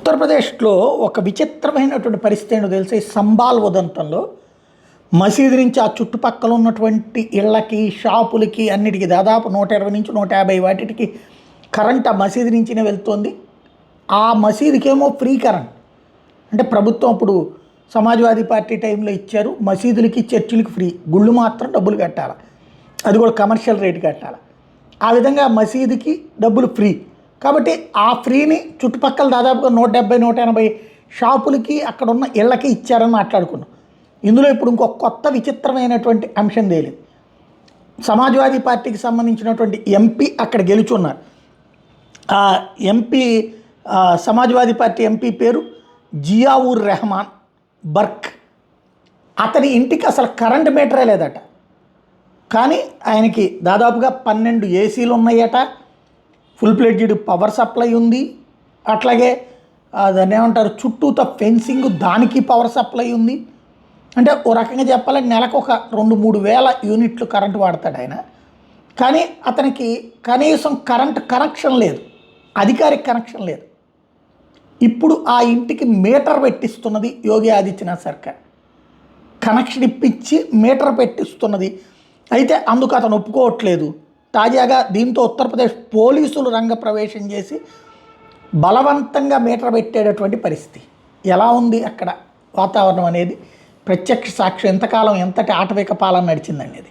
ఉత్తరప్రదేశ్లో ఒక విచిత్రమైనటువంటి పరిస్థితి ఏంటో తెలిసి ఈ సంబాల్ ఉదంతంలో మసీదు నుంచి ఆ చుట్టుపక్కల ఉన్నటువంటి ఇళ్ళకి షాపులకి అన్నిటికీ దాదాపు 120 నుంచి 150 వాటికి కరెంట్ ఆ మసీదు నుంచినే వెళ్తుంది. ఆ మసీదుకేమో ఫ్రీ కరెంట్, అంటే ప్రభుత్వం అప్పుడు సమాజ్వాదీ పార్టీ టైంలో ఇచ్చారు. మసీదులకి చర్చిలకి ఫ్రీ, గుళ్ళు మాత్రం డబ్బులు కట్టాలి, అది కూడా కమర్షియల్ రేటు కట్టాలి. ఆ విధంగా మసీదుకి డబ్బులు ఫ్రీ కాబట్టి ఆ ఫ్రీని చుట్టుపక్కల దాదాపుగా 170-180 షాపులకి అక్కడ ఉన్న ఇళ్ళకి ఇచ్చారని మాట్లాడుకున్నాం. ఇందులో ఇప్పుడు ఇంకొక కొత్త విచిత్రమైనటువంటి అంశం తేలింది. సమాజ్వాదీ పార్టీకి సంబంధించినటువంటి ఎంపీ అక్కడ గెలుచున్నారు. ఆ ఎంపీ సమాజ్వాదీ పార్టీ ఎంపీ పేరు జియావుర్ రెహమాన్ బర్క్. అతని ఇంటికి అసలు కరెంట్ మీటరే లేదట, కానీ ఆయనకి దాదాపుగా 12 ఏసీలు ఉన్నాయట, ఫుల్ ప్లేడ్జెడ్ పవర్ సప్లై ఉంది, అట్లాగే దాన్ని ఏమంటారు చుట్టూతో ఫెన్సింగ్, దానికి పవర్ సప్లై ఉంది. అంటే ఓ రకంగా చెప్పాలంటే నెలకు ఒక 2-3 వేల యూనిట్లు కరెంటు వాడతాడు ఆయన. కానీ అతనికి కనీసం కరెంట్ కనెక్షన్ లేదు, అధికారిక కనెక్షన్ లేదు. ఇప్పుడు ఆ ఇంటికి మీటర్ పెట్టిస్తున్నది యోగి ఆదిత్యనాథ్ సర్కార్, కనెక్షన్ ఇప్పించి మీటర్ పెట్టిస్తున్నది. అయితే అందుకు అతను ఒప్పుకోవట్లేదు. తాజాగా దీంతో ఉత్తరప్రదేశ్ పోలీసులు రంగప్రవేశం చేసి బలవంతంగా మీటర్ పెట్టేటటువంటి పరిస్థితి. ఎలా ఉంది అక్కడ వాతావరణం అనేది ప్రత్యక్ష సాక్షి. ఎంతకాలం ఎంతటి ఆటవిక పాలన నడిచిందనేది.